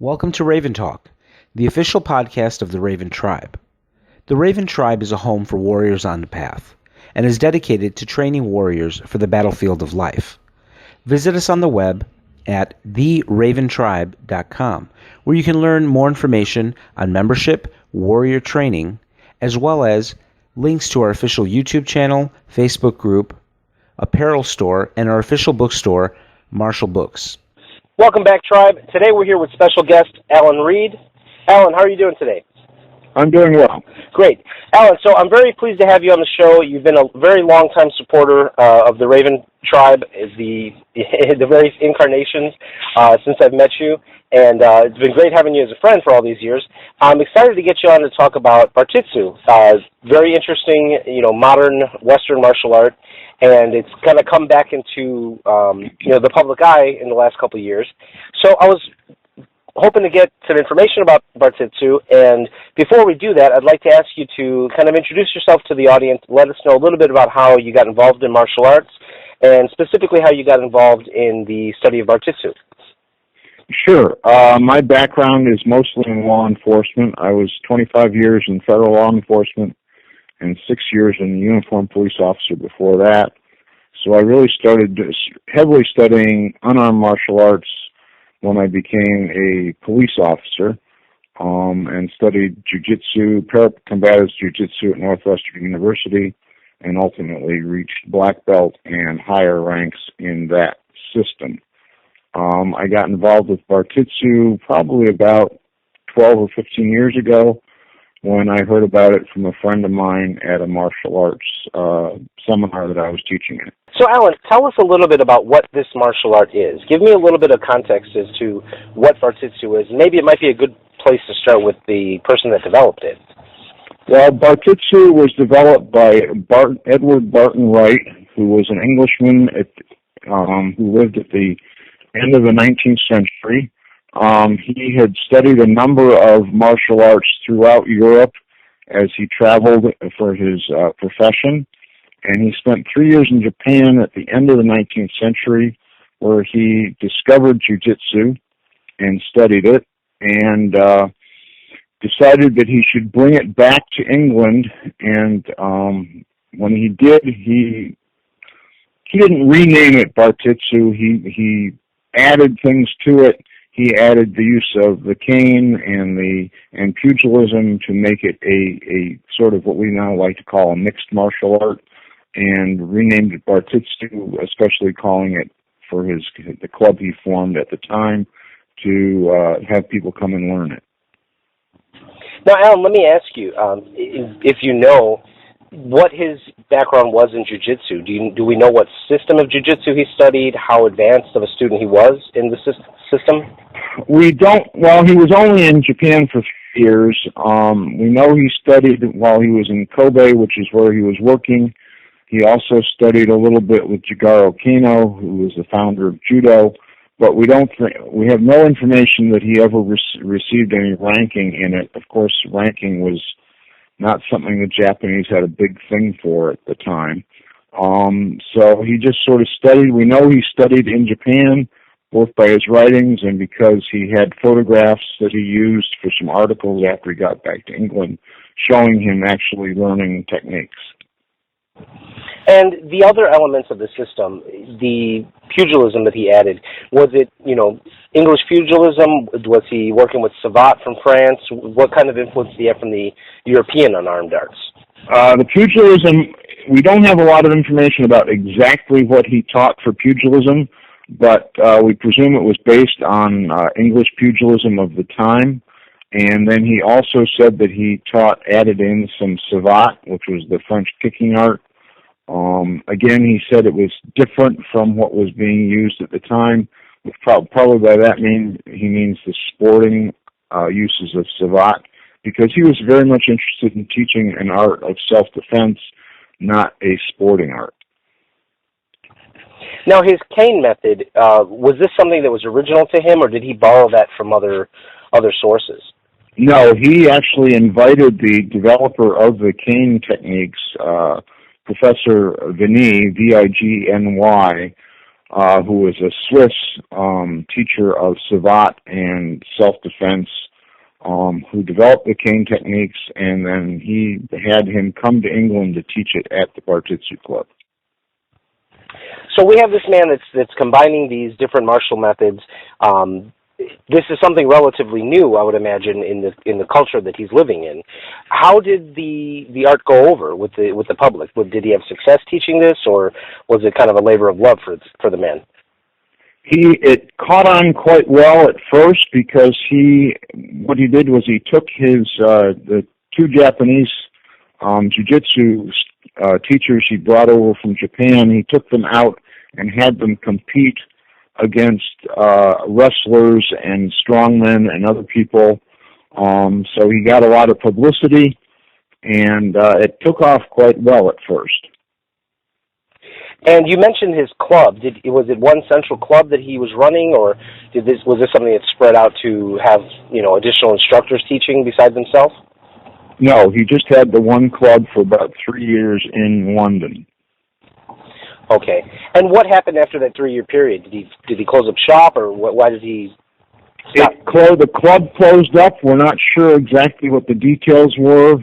Welcome to Raven Talk, the official podcast of the Raven Tribe. The Raven Tribe is a home for warriors on the path, and is dedicated to training warriors for the battlefield of life. Visit us on the web at theraventribe.com, where you can learn more information on membership, warrior training, as well as links to our official YouTube channel, Facebook group, apparel store, and our official bookstore, Marshall Books. Welcome back, Tribe. Today we're here with special guest Alan Reed. Alan, how are you doing today? I'm doing well. Great. Alan, so I'm very pleased to have you on the show. You've been a very long-time supporter of the Raven Tribe, the various incarnations since I've met you, and it's been great having you as a friend for all these years. I'm excited to get you on to talk about bartitsu, very interesting, modern Western martial art, and it's kind of come back into the public eye in the last couple of years. So I was hoping to get some information about bartitsu, and before we do that, I'd like to ask you to kind of introduce yourself to the audience, let us know a little bit about how you got involved in martial arts, and specifically how you got involved in the study of bartitsu. Sure. My background is mostly in law enforcement. I was 25 years in federal law enforcement and 6 years in a uniformed police officer before that. So I really started heavily studying unarmed martial arts when I became a police officer, and studied jiu-jitsu, para-combatives jiu-jitsu at Northwestern University, and ultimately reached black belt and higher ranks in that system. I got involved with bartitsu probably about 12 or 15 years ago when I heard about it from a friend of mine at a martial arts seminar that I was teaching at. So, Alan, tell us a little bit about what this martial art is. Give me a little bit of context as to what bartitsu is. Maybe it might be a good place to start with the person that developed it. Well, bartitsu was developed by Edward Barton Wright, who was an Englishman who lived at the end of the 19th century. He had studied a number of martial arts throughout Europe as he traveled for his profession, and he spent 3 years in Japan at the end of the 19th century, where he discovered jiu-jitsu and studied it, and decided that he should bring it back to England. And when he did, he didn't rename it bartitsu. He added things to it. He added the use of the cane and pugilism to make it a sort of what we now like to call a mixed martial art, and renamed it bartitsu, especially calling it for the club he formed at the time to have people come and learn it. Now, Alan, let me ask you, if you know what his background was in jiu-jitsu. Do we know what system of jiu-jitsu he studied, how advanced of a student he was in the system? We don't. Well, he was only in Japan for 3 years. We know he studied while he was in Kobe, which is where he was working. He also studied a little bit with Jigoro Kano, who was the founder of judo, but we have no information that he ever received any ranking in it. Of course, ranking was not something the Japanese had a big thing for at the time. So he just sort of studied. We know he studied in Japan, both by his writings and because he had photographs that he used for some articles after he got back to England, showing him actually learning techniques. And the other elements of the system, the pugilism that he added, was it, English pugilism? Was he working with Savate from France? What kind of influence did he have from the European unarmed arts? The pugilism, we don't have a lot of information about exactly what he taught for pugilism, but we presume it was based on English pugilism of the time. And then he also said that he added in some Savate, which was the French kicking art. Again, he said it was different from what was being used at the time. Probably by that he means the sporting uses of Savate, because he was very much interested in teaching an art of self-defense, not a sporting art. Now, his cane method, was this something that was original to him, or did he borrow that from other sources? No, he actually invited the developer of the cane techniques, Professor Vigny, Vigny, who was a Swiss teacher of savate and self-defense, who developed the cane techniques, and then he had him come to England to teach it at the Bartitsu Club. So we have this man that's combining these different martial methods. This is something relatively new, I would imagine, in the culture that he's living in. How did the art go over with the public? Did he have success teaching this, or was it kind of a labor of love for the man? It caught on quite well at first because what he did was he took the two Japanese jiu-jitsu teachers he brought over from Japan. He took them out and had them compete against wrestlers and strongmen and other people. So he got a lot of publicity, and it took off quite well at first. And you mentioned his club. Was it one central club that he was running, or was this something that spread out to have additional instructors teaching besides himself? No, he just had the one club for about 3 years in London. Okay. And what happened after that 3-year period? Did he close up shop, or why did he stop? The club closed up. We're not sure exactly what the details were.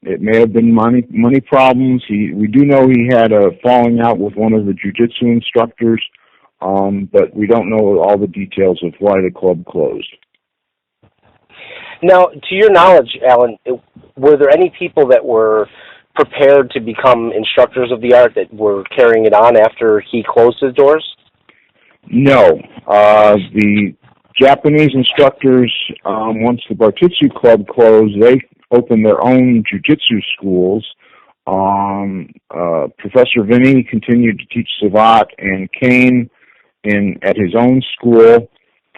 It may have been money problems. We do know he had a falling out with one of the jiu-jitsu instructors, but we don't know all the details of why the club closed. Now, to your knowledge, Alan, were there any people that were prepared to become instructors of the art that were carrying it on after he closed his doors? No. The Japanese instructors, once the Bartitsu Club closed, they opened their own jiu-jitsu schools. Professor Vinny continued to teach savate and cane at his own school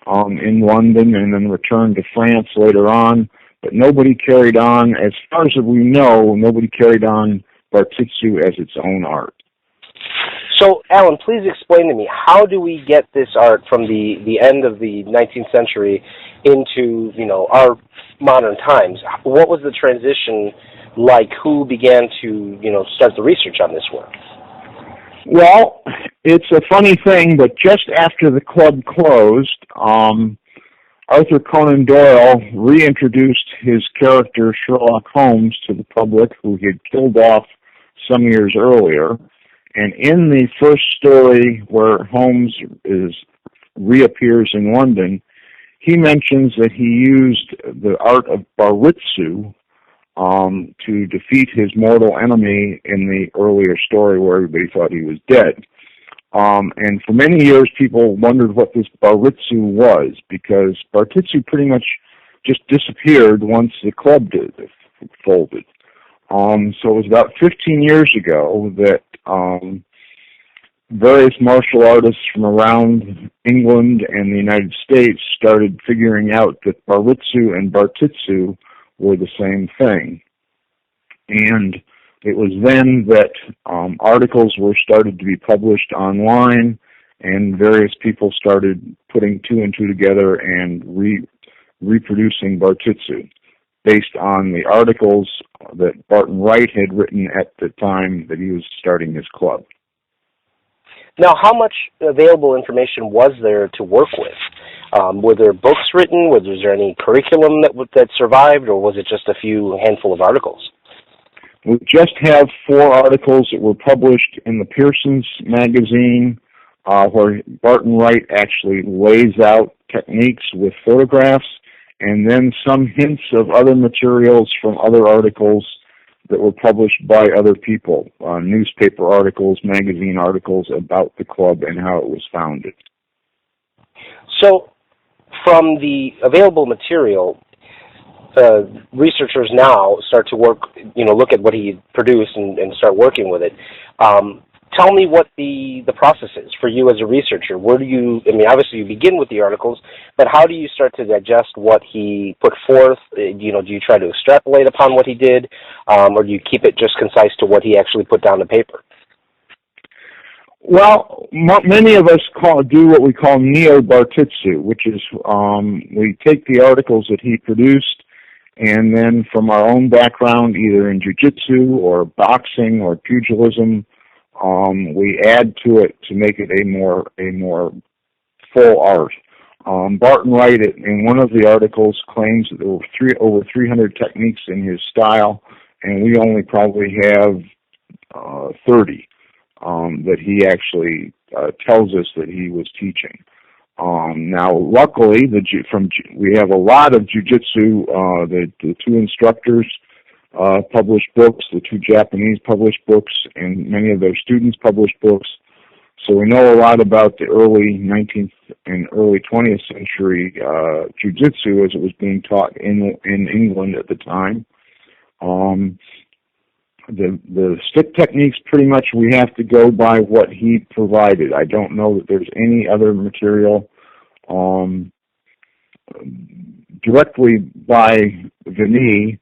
in London, and then returned to France later on. But nobody carried on, as far as we know, nobody carried on Bartitsu as its own art. So, Alan, please explain to me, how do we get this art from the end of the 19th century into, our modern times? What was the transition like? Who began to, start the research on this work? Well, it's a funny thing, but just after the club closed, Arthur Conan Doyle reintroduced his character Sherlock Holmes to the public, who he had killed off some years earlier. And in the first story where Holmes reappears in London, he mentions that he used the art of Baritsu to defeat his mortal enemy in the earlier story where everybody thought he was dead. And for many years, people wondered what this Baritsu was, because Bartitsu pretty much just disappeared once the club folded. So it was about 15 years ago that various martial artists from around England and the United States started figuring out that Baritsu and Bartitsu were the same thing. And it was then that articles were started to be published online, and various people started putting two and two together and reproducing Bartitsu based on the articles that Barton Wright had written at the time that he was starting his club. Now, how much available information was there to work with? Were there books written? Was there any curriculum that survived, or was it just a handful of articles? We just have 4 articles that were published in the Pearson's magazine, where Barton Wright actually lays out techniques with photographs, and then some hints of other materials from other articles that were published by other people, newspaper articles, magazine articles about the club and how it was founded. So, from the available material, researchers now start to work, look at what he produced and start working with it. Tell me what the process is for you as a researcher. Where do you, obviously you begin with the articles, but how do you start to digest what he put forth? Do you try to extrapolate upon what he did, or do you keep it just concise to what he actually put down to paper? Well, many of us do what we call Neo-bartitsu, which is we take the articles that he produced, and then from our own background, either in jiu-jitsu or boxing or pugilism, we add to it to make it a more full art. Barton Wright, in one of the articles, claims that there were over 300 techniques in his style, and we only probably have 30 that he actually tells us that he was teaching. Now, luckily, we have a lot of jiu-jitsu. The two instructors published books, the two Japanese published books, and many of their students published books. So we know a lot about the early 19th and early 20th century jiu-jitsu as it was being taught in England at the time. The stick techniques, pretty much we have to go by what he provided. I don't know that there's any other material directly by Vinny.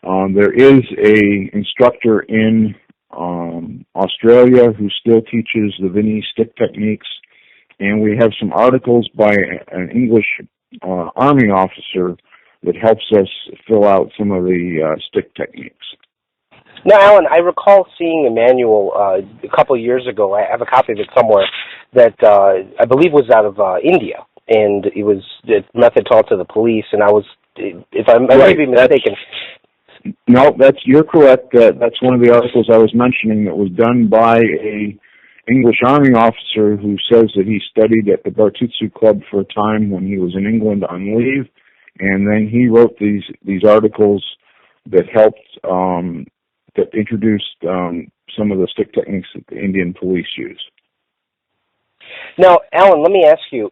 There is a instructor in Australia who still teaches the Vinny stick techniques, and we have some articles by an English Army officer that helps us fill out some of the stick techniques. Now, Alan, I recall seeing a manual a couple of years ago. I have a copy of it somewhere that I believe was out of India, and it was the method taught to the police. And I was, if I might be mistaken. No, you're correct. That's one of the articles I was mentioning that was done by a English Army officer who says that he studied at the Bartitsu Club for a time when he was in England on leave, and then he wrote these articles that helped that introduced some of the stick techniques that the Indian police use. Now, Alan, let me ask you,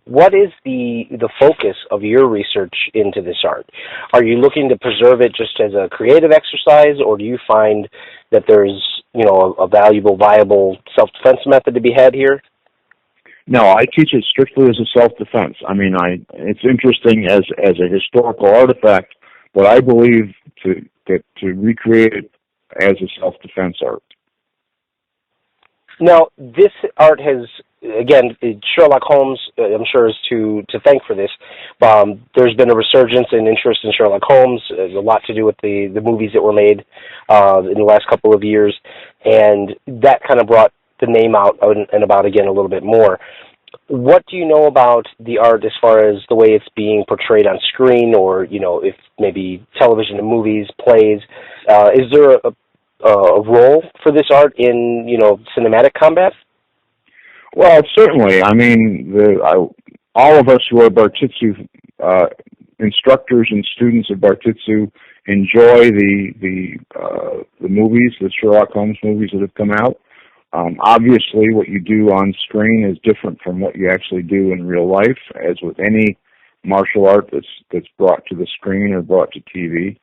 what is the focus of your research into this art? Are you looking to preserve it just as a creative exercise, or do you find that there's, a valuable, viable self-defense method to be had here? No, I teach it strictly as a self-defense. I mean, it's interesting as a historical artifact, but I believe to recreate it as a self-defense art. Now, this art has, again, Sherlock Holmes, I'm sure, is to thank for this. There's been a resurgence in interest in Sherlock Holmes. There's a lot to do with the movies that were made in the last couple of years, and that kind of brought the name out and about again a little bit more. What do you know about the art as far as the way it's being portrayed on screen, or, if maybe television and movies, plays? Is there a role for this art in, cinematic combat? Well, certainly. I mean, all of us who are Bartitsu instructors and students of Bartitsu enjoy the movies, the Sherlock Holmes movies that have come out. Obviously, what you do on screen is different from what you actually do in real life, as with any martial art that's brought to the screen or brought to TV.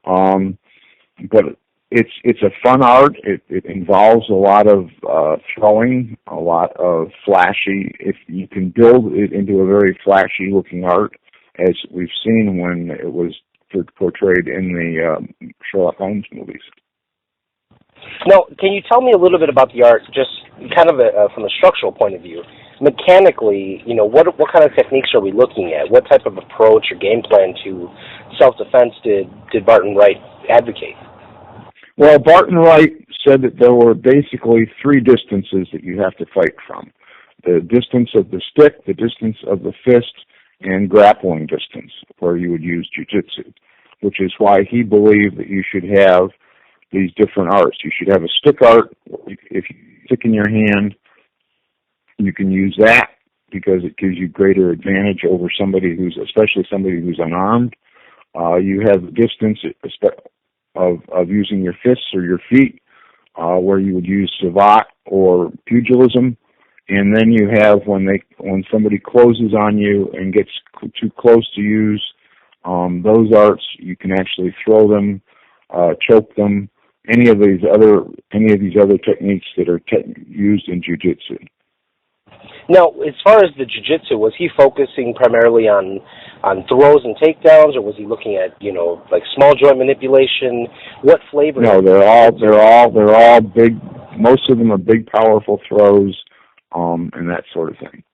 But it's a fun art. It involves a lot of throwing, a lot of flashy. If you can build it into a very flashy looking art, as we've seen when it was portrayed in the Sherlock Holmes movies. Now, can you tell me a little bit about the art, just kind of from a structural point of view? Mechanically, what kind of techniques are we looking at? What type of approach or game plan to self-defense did Barton Wright advocate? Well, Barton Wright said that there were basically three distances that you have to fight from. The distance of the stick, the distance of the fist, and grappling distance, where you would use jiu-jitsu, which is why he believed that you should have these different arts. You should have a stick art. If you stick in your hand, you can use that because it gives you greater advantage over especially somebody who's unarmed. You have the distance of using your fists or your feet, where you would use savate or pugilism. And then you have when somebody closes on you and gets too close to use those arts, you can actually throw them, choke them, any of these other techniques that are used in jiu-jitsu. Now, as far as the jiu-jitsu, was he focusing primarily on throws and takedowns, or was he looking at like small joint manipulation? What flavor? No, they're all big. Most of them are big, powerful throws, and that sort of thing.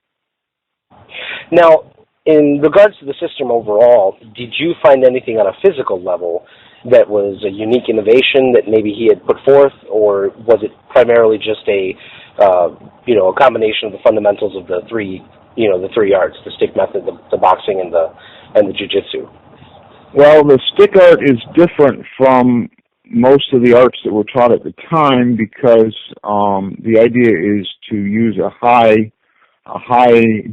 Now, in regards to the system overall, did you find anything on a physical level that was a unique innovation that maybe he had put forth, or was it primarily just a a combination of the fundamentals of the three arts, the stick method, the boxing, and the jiu-jitsu? Well, the stick art is different from most of the arts that were taught at the time because the idea is to use a high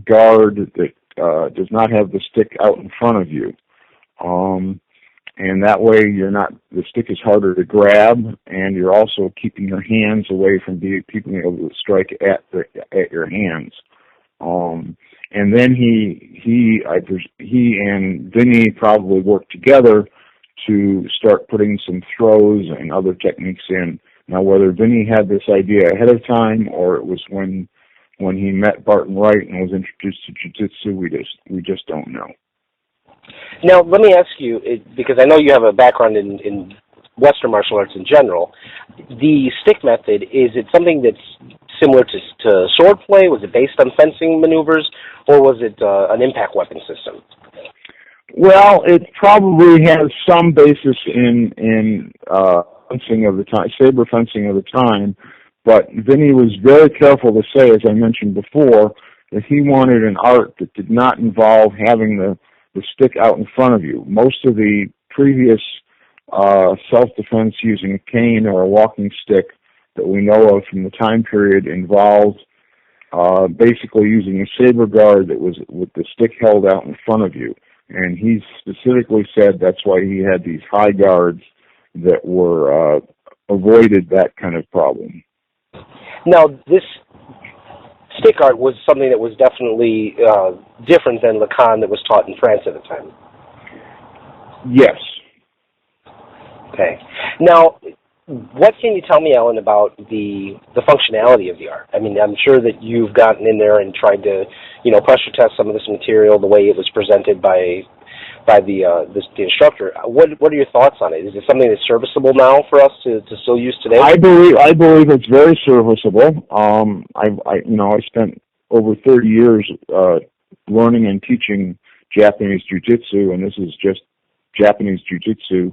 guard that does not have the stick out in front of you, and that way the stick is harder to grab, and you're also keeping your hands away from being able to strike at your hands. And then he and Vinny probably worked together to start putting some throws and other techniques in. Now, whether Vinny had this idea ahead of time or it was when he met Barton Wright and was introduced to jiu-jitsu, we just don't know. Now, let me ask you, because I know you have a background in Western martial arts in general, the stick method, is it something that's similar to sword play? Was it based on fencing maneuvers, or was it an impact weapon system? Well, it probably has some basis in fencing of the time, saber fencing of the time, but Vinny was very careful to say, as I mentioned before, that he wanted an art that did not involve having the stick out in front of you. Most of the previous self-defense using a cane or a walking stick that we know of from the time period involved basically using a saber guard that was with the stick held out in front of you. And he specifically said that's why he had these high guards that were avoided that kind of problem. Now, this stick art was something that was definitely different than Lacan that was taught in France at the time. Yes. Okay. Now, what can you tell me, Alan, about the functionality of the art? I mean, I'm sure that you've gotten in there and tried to, pressure test some of this material the way it was presented by the instructor. What are your thoughts on it? Is it something that's serviceable now for us to still use today? I believe it's very serviceable. I spent over 30 years learning and teaching Japanese jiu-jitsu, and this is just Japanese jiu-jitsu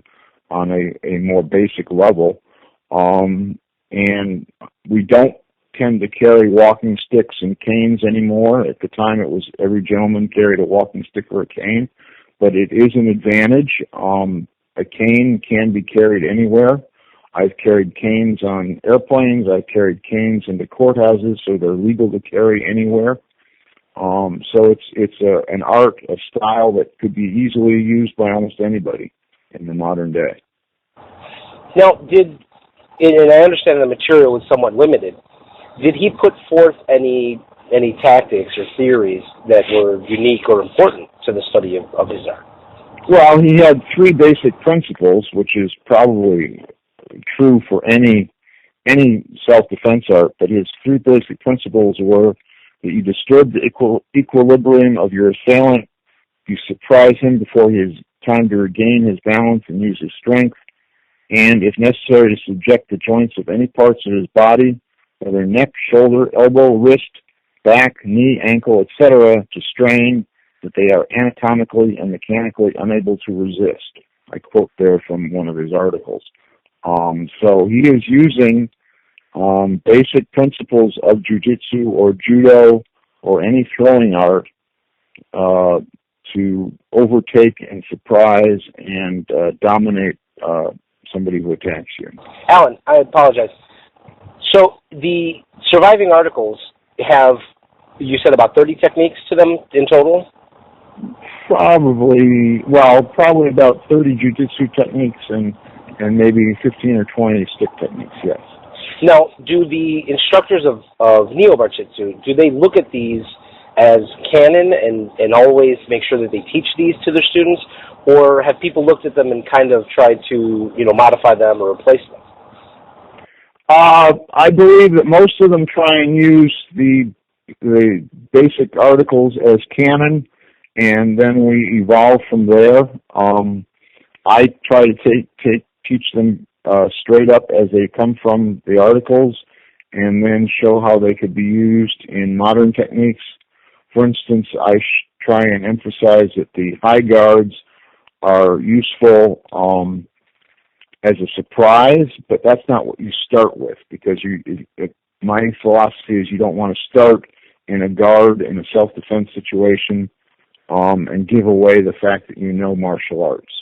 on a more basic level. And we don't tend to carry walking sticks and canes anymore. At the time, it was every gentleman carried a walking stick or a cane, but it is an advantage. A cane can be carried anywhere. I've carried canes on airplanes. I've carried canes into courthouses, so they're legal to carry anywhere. So it's an art, a style that could be easily used by almost anybody in the modern day. Now, and I understand the material was somewhat limited, did he put forth any tactics or theories that were unique or important to the study of his art? Well, he had three basic principles, which is probably true for any self-defense art, but his three basic principles were that you disturb the equilibrium of your assailant, you surprise him before he has time to regain his balance and use his strength, and, if necessary, to subject the joints of any parts of his body, whether neck, shoulder, elbow, wrist, back, knee, ankle, etc., to strain that they are anatomically and mechanically unable to resist. I quote there from one of his articles. So he is using basic principles of jiu-jitsu or judo or any throwing art to overtake and surprise and dominate somebody who attacks you. Alan, I apologize. So the surviving articles have, you said, about 30 techniques to them in total? Probably about 30 jiu-jitsu techniques and maybe 15 or 20 stick techniques, yes. Now, do the instructors of Neo-bartitsu, do they look at these as canon and always make sure that they teach these to their students, or have people looked at them and kind of tried to, modify them or replace them? I believe that most of them try and use the basic articles as canon, and then we evolve from there. I try to teach them straight up as they come from the articles, and then show how they could be used in modern techniques. For instance, I try and emphasize that the high guards are useful as a surprise, but that's not what you start with, because my philosophy is you don't want to start in a guard, in a self-defense situation, and give away the fact that you know martial arts.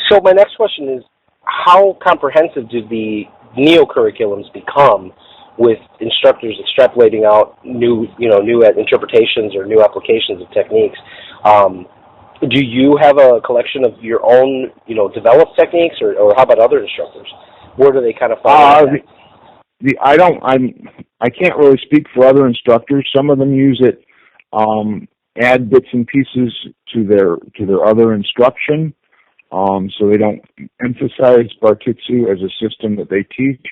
So my next question is, how comprehensive do the Neo curriculums become with instructors extrapolating out new interpretations or new applications of techniques? Do you have a collection of your own, developed techniques, or how about other instructors? Where do they kind of fall? I can't really speak for other instructors. Some of them use it, add bits and pieces to their other instruction, so they don't emphasize Bartitsu as a system that they teach.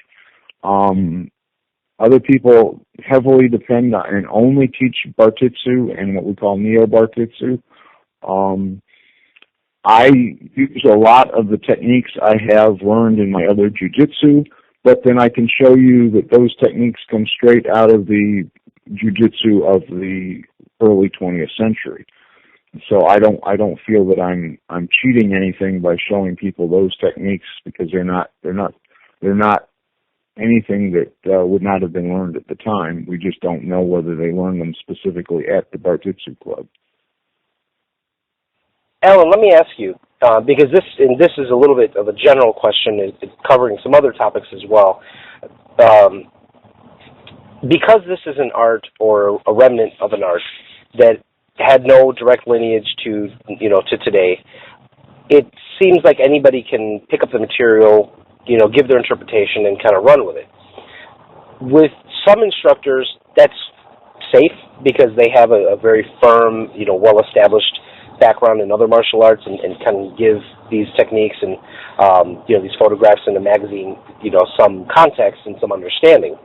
Other people heavily depend on and only teach Bartitsu and what we call Neo-bartitsu. I use a lot of the techniques I have learned in my other jiu-jitsu, but then I can show you that those techniques come straight out of the jiu-jitsu of the early 20th century. So I don't feel that I'm cheating anything by showing people those techniques, because they're not anything that would not have been learned at the time. We just don't know whether they learned them specifically at the Bartitsu Club. Alan, let me ask you, because this is a little bit of a general question, it's covering some other topics as well. Because this is an art, or a remnant of an art, that had no direct lineage to today, it seems like anybody can pick up the material, give their interpretation and kind of run with it. With some instructors, that's safe because they have a very firm, well-established background in other martial arts and kind of give these techniques and, these photographs in a magazine, some context and some understanding.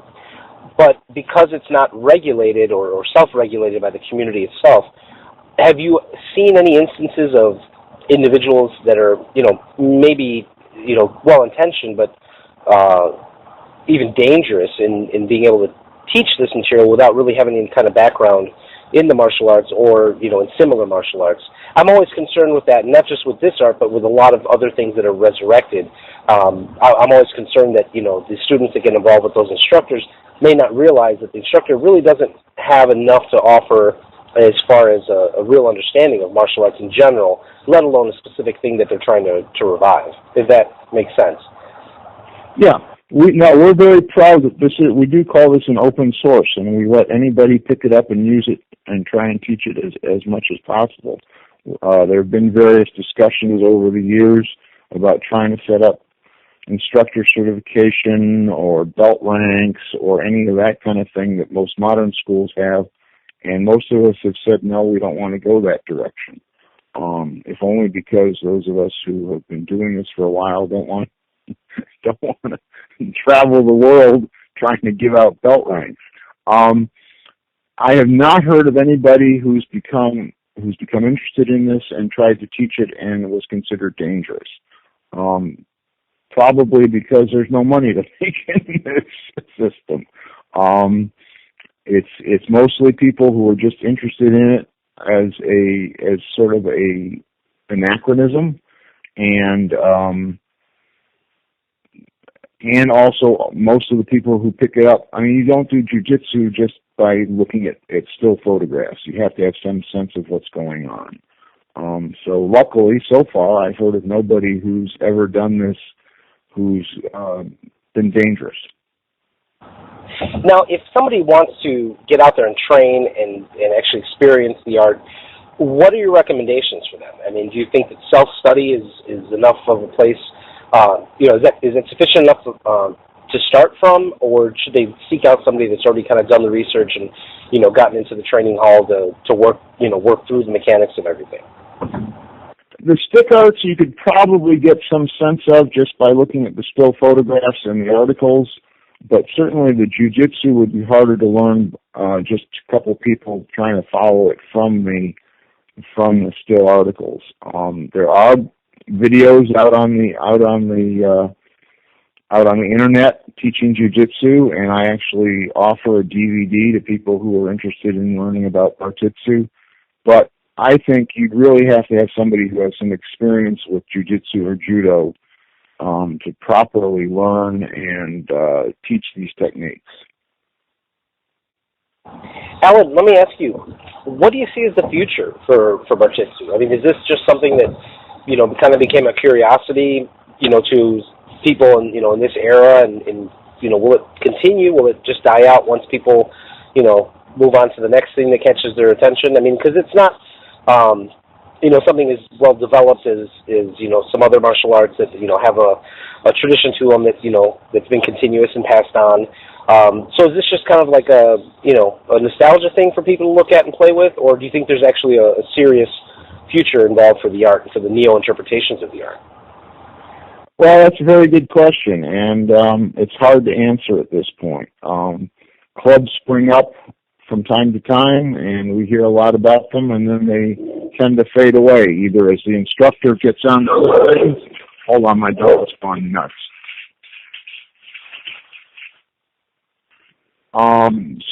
But because it's not regulated or self-regulated by the community itself, have you seen any instances of individuals that are, maybe, well-intentioned, but even dangerous in being able to teach this material without really having any kind of background in the martial arts or, in similar martial arts? I'm always concerned with that, not just with this art, but with a lot of other things that are resurrected. I'm always concerned that, the students that get involved with those instructors may not realize that the instructor really doesn't have enough to offer as far as a real understanding of martial arts in general, let alone a specific thing that they're trying to revive, if that makes sense. Yeah. We're very proud that we do call this an open source, and we let anybody pick it up and use it and try and teach it as much as possible. There have been various discussions over the years about trying to set up instructor certification or belt ranks or any of that kind of thing that most modern schools have, and most of us have said, no, we don't want to go that direction. If only because those of us who have been doing this for a while don't want to travel the world trying to give out belt ranks. I have not heard of anybody who's become interested in this and tried to teach it and was considered dangerous. Probably because there's no money to make in this system. It's mostly people who are just interested in it as sort of a anachronism, and also most of the people who pick it up. I mean, you don't do jiu-jitsu just by looking at still photographs. You have to have some sense of what's going on. So luckily, so far, I've heard of nobody who's ever done this who's been dangerous. Now, if somebody wants to get out there and train and actually experience the art, what are your recommendations for them? I mean, do you think that self-study is enough of a place? Is that sufficient enough to start from, or should they seek out somebody that's already kind of done the research and gotten into the training hall to work through the mechanics of everything? The stick arts you could probably get some sense of just by looking at the still photographs and the articles, but certainly the jiu-jitsu would be harder to learn just a couple people trying to follow it from the still articles. There are videos out on the internet teaching jiu-jitsu, and I actually offer a DVD to people who are interested in learning about Bartitsu. But I think you'd really have to have somebody who has some experience with jiu-jitsu or judo to properly learn and teach these techniques. Alan, let me ask you, what do you see as the future for Bartitsu? I mean, is this just something that, kind of became a curiosity, to people in this era, and will it continue? Will it just die out once people, move on to the next thing that catches their attention? I mean, because it's not, something as well developed as some other martial arts that have a tradition to them that that's been continuous and passed on. So is this just kind of like a nostalgia thing for people to look at and play with, or do you think there's actually a serious future involved for the art and for the neo interpretations of the art? Well, that's a very good question, and it's hard to answer at this point. Clubs spring up from time to time, and we hear a lot about them, and then they tend to fade away, either as the instructor gets on the things. Hold on, my dog is going nuts.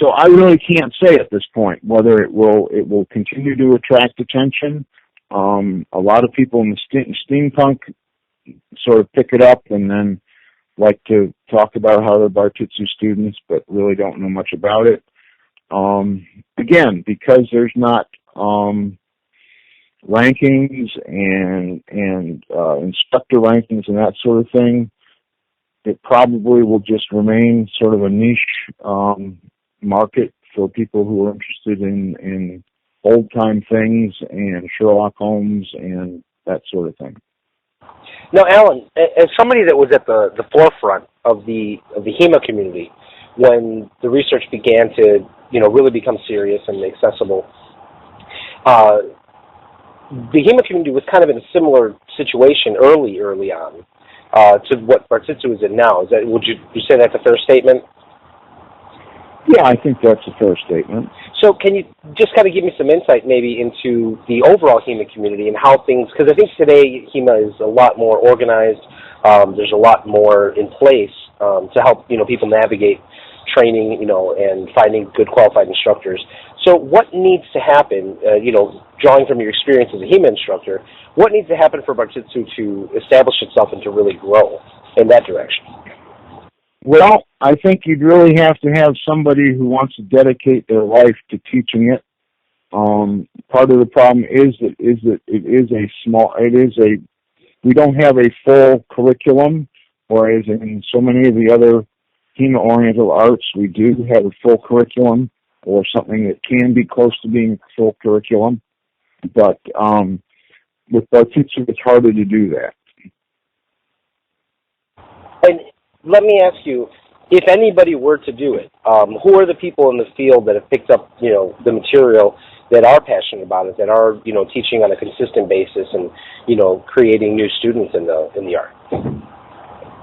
So I really can't say at this point whether it will continue to attract attention. A lot of people in the steampunk sort of pick it up and then like to talk about how they're Bartitsu students, but really don't know much about it. Again, because there's not rankings and instructor rankings and that sort of thing, it probably will just remain sort of a niche market for people who are interested in old-time things and Sherlock Holmes and that sort of thing. Now, Alan, as somebody that was at the forefront of the HEMA community when the research began to really become serious and accessible, the HEMA community was kind of in a similar situation early on to what Bartitsu is in now. Would you say that's a fair statement? Yeah, I think that's a fair statement. So can you just kind of give me some insight maybe into the overall HEMA community and how things, because I think today HEMA is a lot more organized. There's a lot more in place to help people navigate training, and finding good qualified instructors. So what needs to happen, drawing from your experience as a HEMA instructor, what needs to happen for Bartitsu to establish itself and to really grow in that direction? Well, I think you'd really have to have somebody who wants to dedicate their life to teaching it. Part of the problem is that we don't have a full curriculum, whereas in so many of the other HEMA-oriented arts, we do have a full curriculum or something that can be close to being a full curriculum. But with Bartitsu, it's harder to do that. And let me ask you, if anybody were to do it, who are the people in the field that have picked up, the material, that are passionate about it, that are, teaching on a consistent basis and, creating new students in the art?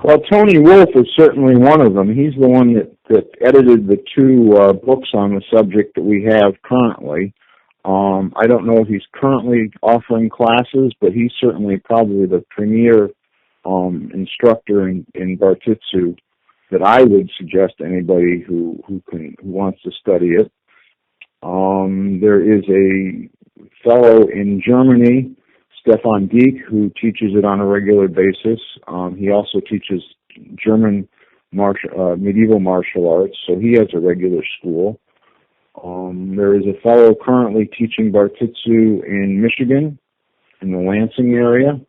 Well, Tony Wolf is certainly one of them. He's the one that edited the two books on the subject that we have currently. I don't know if he's currently offering classes, but he's certainly probably the premier instructor in Bartitsu that I would suggest to anybody who wants to study it. There is a fellow in Germany, Stefan Dieck, who teaches it on a regular basis. He also teaches German medieval martial arts, so he has a regular school. There is a fellow currently teaching Bartitsu in Michigan, in the Lansing area.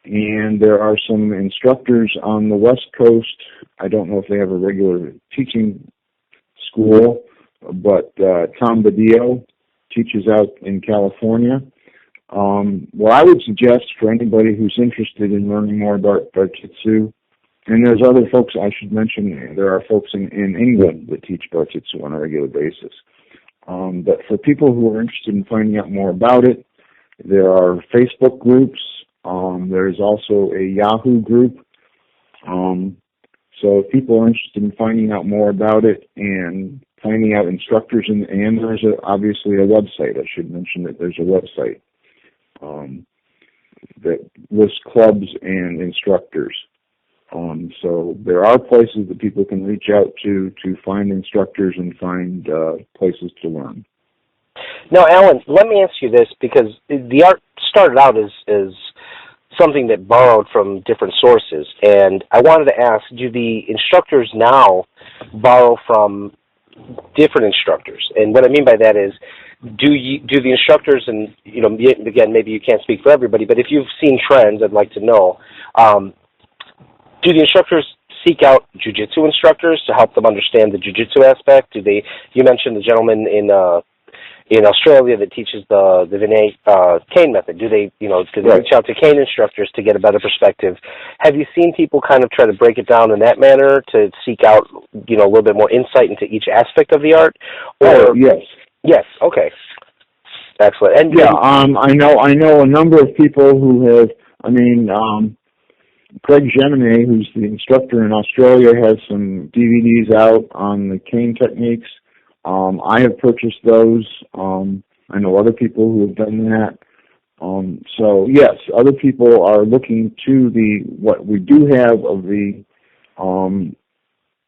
And there are some instructors on the West Coast. I don't know if they have a regular teaching school, but Tom Badillo teaches out in California. What I would suggest for anybody who's interested in learning more about Bartitsu, and there's other folks I should mention, there are folks in England that teach Bartitsu on a regular basis. But for people who are interested in finding out more about it, there are Facebook groups. There's also a Yahoo group. So if people are interested in finding out more about it and finding out instructors, and there's obviously a website. I should mention that there's a website that lists clubs and instructors. So there are places that people can reach out to find instructors and find places to learn. Now, Alan, let me ask you this, because the art started out as something that borrowed from different sources, and I wanted to ask, do the instructors now borrow from different instructors? And what I mean by that is, do the instructors, and again, maybe you can't speak for everybody, but if you've seen trends, I'd like to know, do the instructors seek out jiu-jitsu instructors to help them understand the jiu-jitsu aspect? You mentioned the gentleman in Australia that teaches the Vinay cane method. Do they reach out to cane instructors to get a better perspective? Have you seen people kind of try to break it down in that manner to seek out a little bit more insight into each aspect of the art? Or yes. Yes. Okay. Excellent. And I know a number of people who have. Craig Gemini, who's the instructor in Australia, has some DVDs out on the cane techniques. I have purchased those. I know other people who have done that. So yes, other people are looking to what we do have of the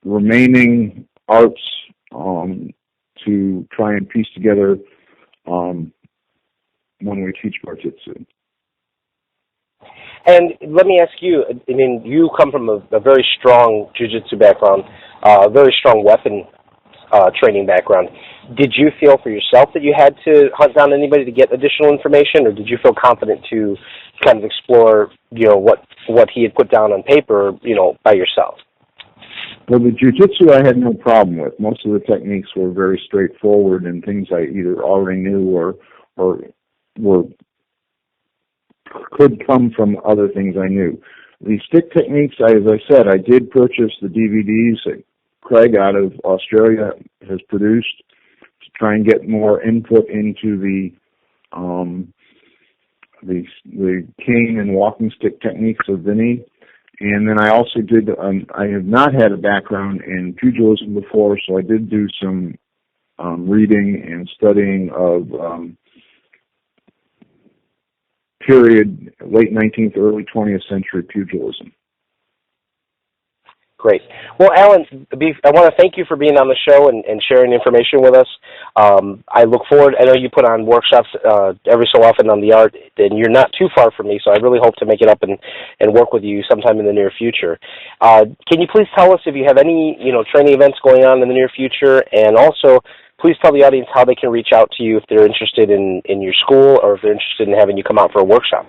remaining arts to try and piece together when we teach Bartitsu. And let me ask you, you come from a very strong jiu-jitsu background, a very strong weapon training background. Did you feel for yourself that you had to hunt down anybody to get additional information, or did you feel confident to kind of explore, what he had put down on paper, by yourself? Well, the jiu-jitsu I had no problem with. Most of the techniques were very straightforward and things I either already knew or could come from other things I knew. The stick techniques, as I said, I did purchase the DVDs that Craig out of Australia has produced to try and get more input into the cane and walking stick techniques of Vinny. And then I also did, I have not had a background in pugilism before, so I did do some reading and studying of period late 19th, early 20th century pugilism. Great. Well, Alan, I want to thank you for being on the show and sharing information with us. I look forward. I know you put on workshops every so often on the art, and you're not too far from me, so I really hope to make it up and work with you sometime in the near future. Can you please tell us if you have any training events going on in the near future, and also please tell the audience how they can reach out to you if they're interested in your school or if they're interested in having you come out for a workshop.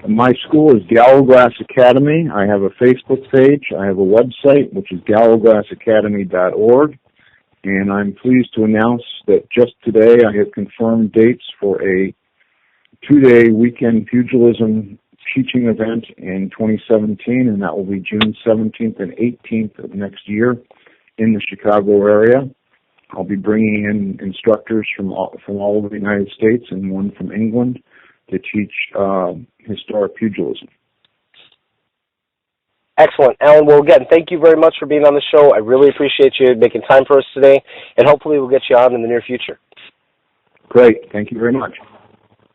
My school is Gallowglass Academy. I have a Facebook page. I have a website, which is gallowglassacademy.org. And I'm pleased to announce that just today I have confirmed dates for a 2-day weekend pugilism teaching event in 2017, and that will be June 17th and 18th of next year in the Chicago area. I'll be bringing in instructors from all over the United States and one from England to teach historic pugilism. Excellent. Alan, well, again, thank you very much for being on the show. I really appreciate you making time for us today, and hopefully we'll get you on in the near future. Great. Thank you very much.